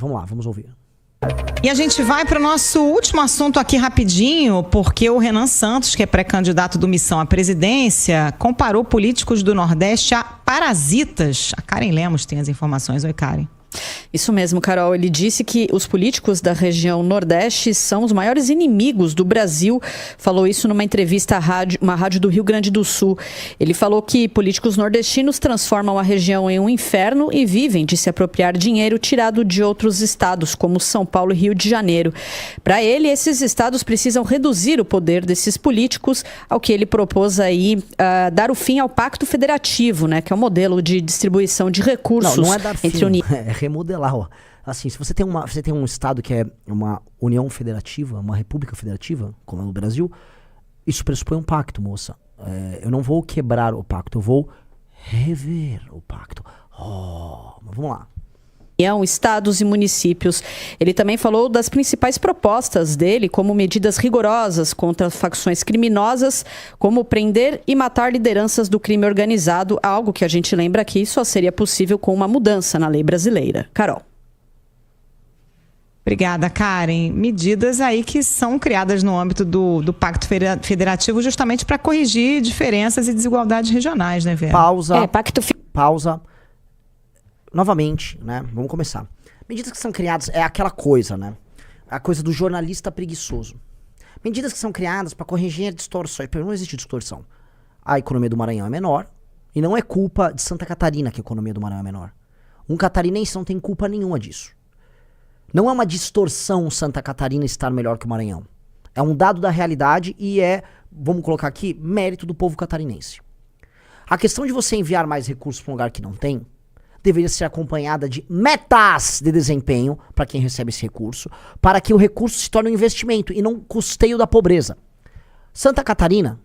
Vamos lá, vamos ouvir. E a gente vai para o nosso último assunto aqui rapidinho, porque o Renan Santos, que é pré-candidato do Missão à presidência, comparou políticos do Nordeste a parasitas. A Karen Lemos tem as informações. Oi, Karen. Isso mesmo, Carol. Ele disse que os políticos da região Nordeste são os maiores inimigos do Brasil. Falou isso numa entrevista à uma rádio do Rio Grande do Sul. Ele falou que políticos nordestinos transformam a região em um inferno e vivem de se apropriar dinheiro tirado de outros estados, como São Paulo e Rio de Janeiro. Para ele, esses estados precisam reduzir o poder desses políticos, ao que ele propôs aí dar o fim ao Pacto Federativo, né, que é um modelo de distribuição de recursos não é dar fim, entre uniões. É remodelar, ó. Assim, se você tem um estado que é uma união federativa, uma república federativa, como é no Brasil, isso pressupõe um pacto, moça. Eu não vou quebrar o pacto, eu vou rever o pacto. Mas vamos lá. Estados e municípios. Ele também falou das principais propostas dele, como medidas rigorosas contra facções criminosas, como prender e matar lideranças do crime organizado, algo que a gente lembra aqui só seria possível com uma mudança na lei brasileira. Carol. Obrigada, Karen. Medidas aí que são criadas no âmbito do Pacto Federativo justamente para corrigir diferenças e desigualdades regionais, né, Vera? Pausa. Novamente, né? Vamos começar. Medidas que são criadas é aquela coisa, né? A coisa do jornalista preguiçoso. Medidas que são criadas para corrigir distorções. Não existe distorção. A economia do Maranhão é menor e não é culpa de Santa Catarina que a economia do Maranhão é menor. Um catarinense não tem culpa nenhuma disso. Não é uma distorção Santa Catarina estar melhor que o Maranhão. É um dado da realidade e vamos colocar aqui, mérito do povo catarinense. A questão de você enviar mais recursos para um lugar que não tem deveria ser acompanhada de metas de desempenho para quem recebe esse recurso, para que o recurso se torne um investimento e não custeio da pobreza. Santa Catarina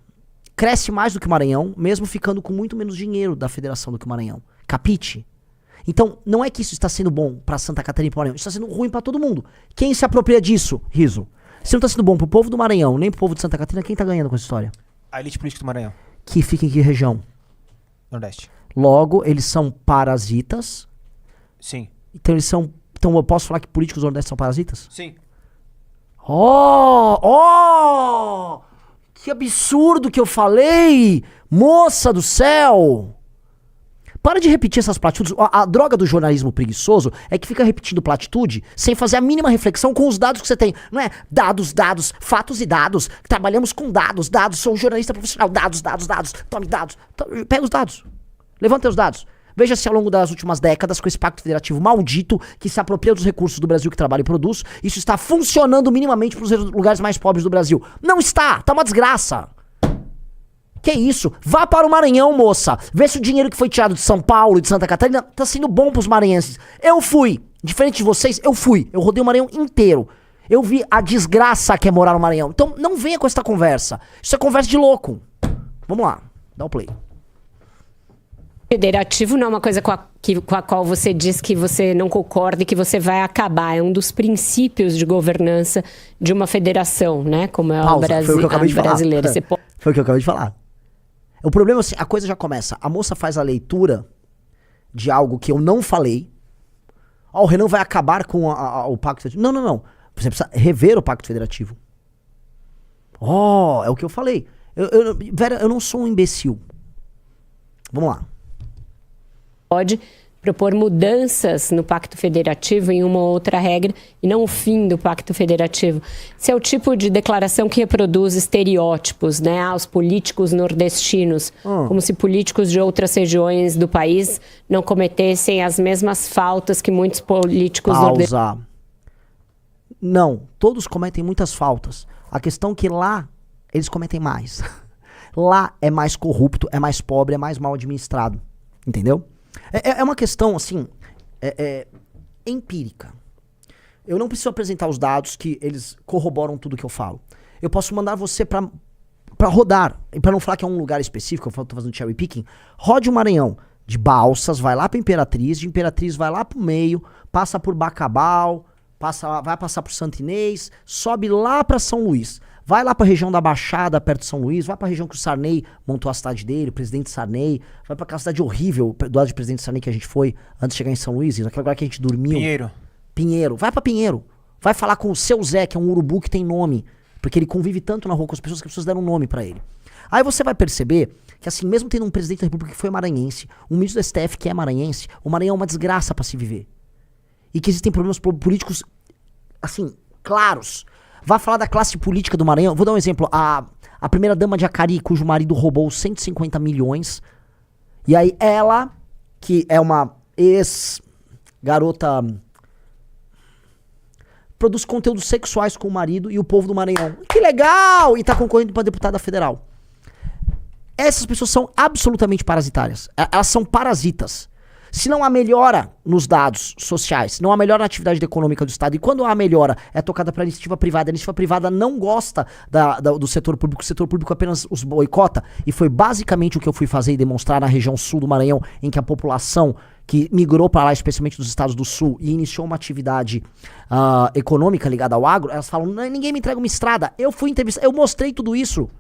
cresce mais do que o Maranhão, mesmo ficando com muito menos dinheiro da federação do que o Maranhão. Capite? Então, não é que isso está sendo bom para Santa Catarina e para o Maranhão, isso está sendo ruim para todo mundo. Quem se apropria disso, Riso? Se não está sendo bom para o povo do Maranhão, nem para o povo de Santa Catarina, quem está ganhando com essa história? A elite política do Maranhão. Que fica em que região? Nordeste. Logo, eles são parasitas. Sim. Então eu posso falar que políticos do Nordeste são parasitas? Sim. Que absurdo que eu falei! Moça do céu! Para de repetir essas platitudes. A droga do jornalismo preguiçoso é que fica repetindo platitude sem fazer a mínima reflexão com os dados que você tem. Não é dados, fatos e dados. Trabalhamos com dados, sou um jornalista profissional. Dados. Tome dados. Pega os dados. Levanta os dados. Veja se ao longo das últimas décadas, com esse pacto federativo maldito, que se apropria dos recursos do Brasil que trabalha e produz, isso está funcionando minimamente para os lugares mais pobres do Brasil. Não está! Tá uma desgraça! Que isso? Vá para o Maranhão, moça! Vê se o dinheiro que foi tirado de São Paulo e de Santa Catarina tá sendo bom para os maranhenses. Eu fui! Diferente de vocês, eu fui. Eu rodei o Maranhão inteiro. Eu vi a desgraça que é morar no Maranhão. Então não venha com essa conversa. Isso é conversa de louco. Vamos lá, dá o play. Federativo não é uma coisa com a qual você diz que você não concorda e que você vai acabar. É um dos princípios de governança de uma federação, né? Como é a brasileira. Foi o que eu acabei de falar. O problema é assim, a coisa já começa. A moça faz a leitura de algo que eu não falei. O Renan vai acabar com o Pacto Federativo. Não. Você precisa rever o Pacto Federativo. É o que eu falei. Vera, eu não sou um imbecil. Vamos lá. Pode propor mudanças no Pacto Federativo em uma ou outra regra e não o fim do Pacto Federativo. Esse é o tipo de declaração que reproduz estereótipos, né? Os políticos nordestinos, como se políticos de outras regiões do país não cometessem as mesmas faltas que muitos políticos nordestinos. Não, todos cometem muitas faltas. A questão é que lá eles cometem mais. Lá é mais corrupto, é mais pobre, é mais mal administrado. Entendeu? É uma questão, assim, empírica. Eu não preciso apresentar os dados que eles corroboram tudo que eu falo. Eu posso mandar você pra rodar. E pra não falar que é um lugar específico, eu tô fazendo cherry picking, rode o Maranhão de Balsas, vai lá pra Imperatriz, de Imperatriz vai lá pro meio, passa por Bacabal, vai passar por Santo Inês, sobe lá pra São Luís. Vai lá pra região da Baixada, perto de São Luís, vai pra região que o Sarney montou a cidade dele, o presidente Sarney, vai pra aquela cidade horrível do lado do presidente Sarney que a gente foi antes de chegar em São Luís, naquele lugar que a gente dormiu. Pinheiro. Vai pra Pinheiro. Vai falar com o seu Zé, que é um urubu que tem nome. Porque ele convive tanto na rua com as pessoas que as pessoas deram um nome pra ele. Aí você vai perceber que assim, mesmo tendo um presidente da República que foi maranhense, um ministro do STF que é maranhense, o Maranhão é uma desgraça pra se viver. E que existem problemas políticos, assim, claros. Vai falar da classe política do Maranhão. Vou dar um exemplo. A primeira dama de Acari, cujo marido roubou 150 milhões. E aí ela, que é uma ex-garota, produz conteúdos sexuais com o marido e o povo do Maranhão. Que legal! E tá concorrendo pra deputada federal. Essas pessoas são absolutamente parasitárias. Elas são parasitas. Se não há melhora nos dados sociais, se não há melhora na atividade econômica do Estado, e quando há melhora é tocada para a iniciativa privada, a iniciativa privada não gosta do setor público, o setor público apenas os boicota, e foi basicamente o que eu fui fazer e demonstrar na região sul do Maranhão, em que a população que migrou para lá, especialmente dos estados do sul, e iniciou uma atividade econômica ligada ao agro, elas falam, ninguém me entrega uma estrada. Eu fui entrevistar, eu mostrei tudo isso.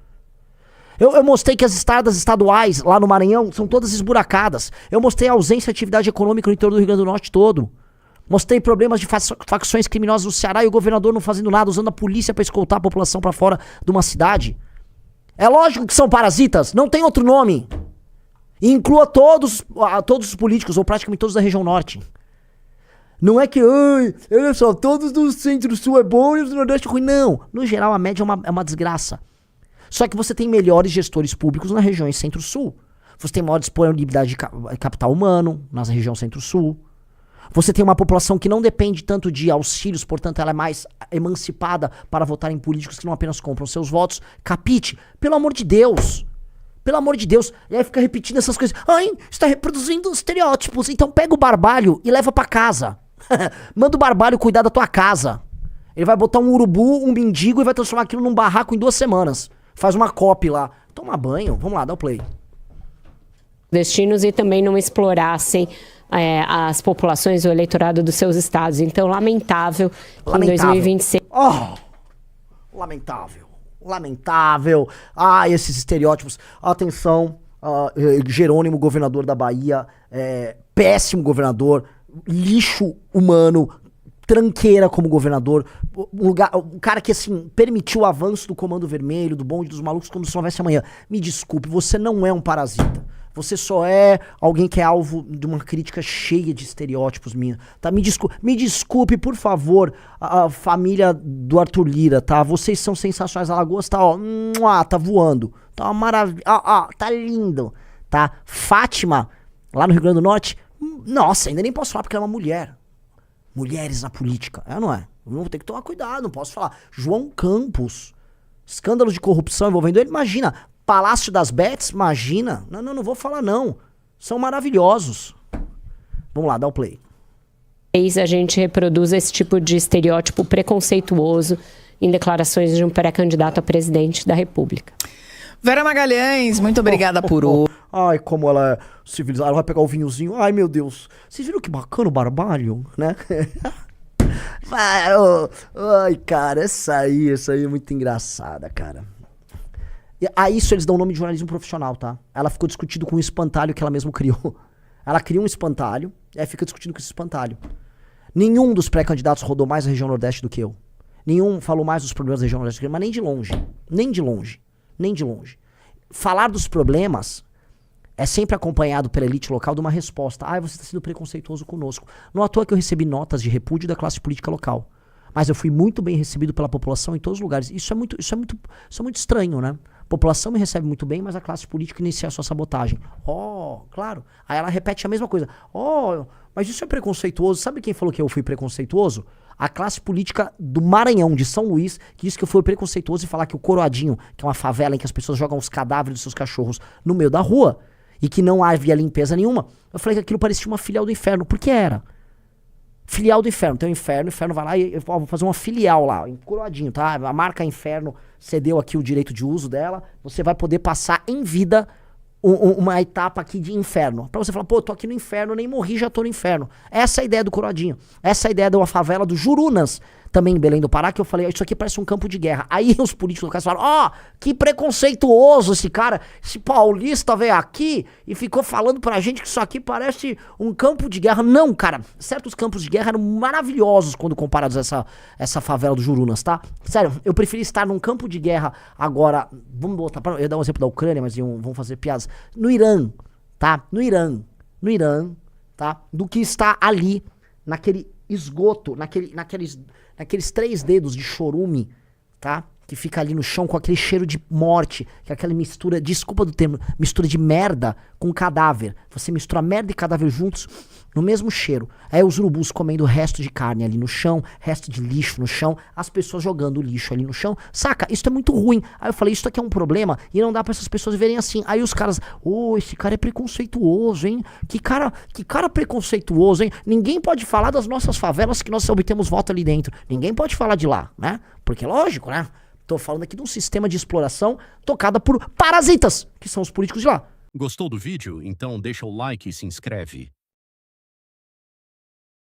Eu mostrei que as estradas estaduais lá no Maranhão são todas esburacadas. Eu mostrei a ausência de atividade econômica no interior do Rio Grande do Norte todo. Mostrei problemas de facções criminosas no Ceará e o governador não fazendo nada, usando a polícia pra escoltar a população pra fora de uma cidade. É lógico que são parasitas, não tem outro nome. E inclua todos os políticos, ou praticamente todos da região norte. Não é que, olha só, todos do centro-sul é bom e os do nordeste é ruim. Não, no geral a média é uma desgraça. Só que você tem melhores gestores públicos nas regiões centro-sul. Você tem maior disponibilidade de capital humano na região centro-sul. Você tem uma população que não depende tanto de auxílios, portanto ela é mais emancipada para votar em políticos que não apenas compram seus votos. Capite, pelo amor de Deus. Pelo amor de Deus. E aí fica repetindo essas coisas. Ai, está reproduzindo estereótipos. Então pega o barbalho e leva pra casa. Manda o barbalho cuidar da tua casa. Ele vai botar um urubu, um mendigo e vai transformar aquilo num barraco em 2 semanas. Faz uma copy lá. Toma banho. Vamos lá, dá o play. Destinos e também não explorassem as populações, o eleitorado dos seus estados. Então, lamentável que em 2026... Lamentável. Esses estereótipos. Atenção, Jerônimo, governador da Bahia, péssimo governador, lixo humano, tranqueira como governador, um cara que, assim, permitiu o avanço do Comando Vermelho, do bonde dos malucos, como se não houvesse amanhã. Me desculpe, você não é um parasita. Você só é alguém que é alvo de uma crítica cheia de estereótipos minha, tá? Me desculpe, por favor, a família do Arthur Lira, tá? Vocês são sensacionais. Alagoas tá, tá voando. Tá uma maravilha. Tá lindo, tá? Fátima, lá no Rio Grande do Norte, nossa, ainda nem posso falar porque ela é uma mulher. Mulheres na política, não é? Eu vou ter que tomar cuidado, não posso falar. João Campos, escândalos de corrupção envolvendo ele, imagina. Palácio das Bets, imagina. Não vou falar não. São maravilhosos. Vamos lá, dá o play. A gente reproduz esse tipo de estereótipo preconceituoso em declarações de um pré-candidato a presidente da República. Vera Magalhães, muito obrigada por hoje. Ai, como ela é civilizada. Ela vai pegar o vinhozinho. Ai, meu Deus. Vocês viram que bacana o barbalho, né? Ai, cara, essa aí é muito engraçada, cara. E a isso eles dão o nome de jornalismo profissional, tá? Ela ficou discutindo com um espantalho que ela mesma criou. Ela cria um espantalho e aí fica discutindo com esse espantalho. Nenhum dos pré-candidatos rodou mais a região Nordeste do que eu. Nenhum falou mais dos problemas da região Nordeste do que eu, mas nem de longe. Nem de longe. Nem de longe. Falar dos problemas é sempre acompanhado pela elite local de uma resposta. Você está sendo preconceituoso conosco. Não à toa que eu recebi notas de repúdio da classe política local. Mas eu fui muito bem recebido pela população em todos os lugares. Isso é muito estranho, né? A população me recebe muito bem, mas a classe política inicia a sua sabotagem. Claro. Aí ela repete a mesma coisa. Mas isso é preconceituoso. Sabe quem falou que eu fui preconceituoso? A classe política do Maranhão, de São Luís, que disse que eu fui preconceituoso e falar que o Coroadinho, que é uma favela em que as pessoas jogam os cadáveres dos seus cachorros no meio da rua, e que não havia limpeza nenhuma, eu falei que aquilo parecia uma filial do inferno. Por que era? Filial do inferno. Tem o inferno vai lá e vou fazer uma filial lá, em Coroadinho, tá? A marca Inferno cedeu aqui o direito de uso dela, você vai poder passar em vida uma etapa aqui de inferno. Pra você falar, tô aqui no inferno, nem morri, já tô no inferno. Essa é a ideia do Coroadinho. Essa é a ideia de uma favela do Jurunas, também em Belém do Pará, que eu falei, isso aqui parece um campo de guerra. Aí os políticos locais falaram, ó, que preconceituoso esse cara, esse paulista veio aqui e ficou falando pra gente que isso aqui parece um campo de guerra. Não, cara, certos campos de guerra eram maravilhosos quando comparados a essa favela do Jurunas, tá? Sério, eu preferi estar num campo de guerra agora, vamos botar, eu ia dar um exemplo da Ucrânia, mas vamos fazer piadas, no Irã, tá? No Irã, tá? Do que está ali, naquele esgoto, naqueles 3 dedos de chorume, tá? Que fica ali no chão com aquele cheiro de morte, que é aquela mistura, desculpa do termo, mistura de merda com cadáver. Você mistura merda e cadáver juntos no mesmo cheiro. Aí os urubus comendo resto de carne ali no chão, resto de lixo no chão, as pessoas jogando lixo ali no chão. Saca? Isso é muito ruim. Aí eu falei, isso aqui é um problema e não dá pra essas pessoas verem assim. Aí os caras, esse cara é preconceituoso, hein? Que cara preconceituoso, hein? Ninguém pode falar das nossas favelas que nós obtemos voto ali dentro. Ninguém pode falar de lá, né? Porque lógico, né? Tô falando aqui de um sistema de exploração tocada por parasitas, que são os políticos de lá. Gostou do vídeo? Então deixa o like e se inscreve.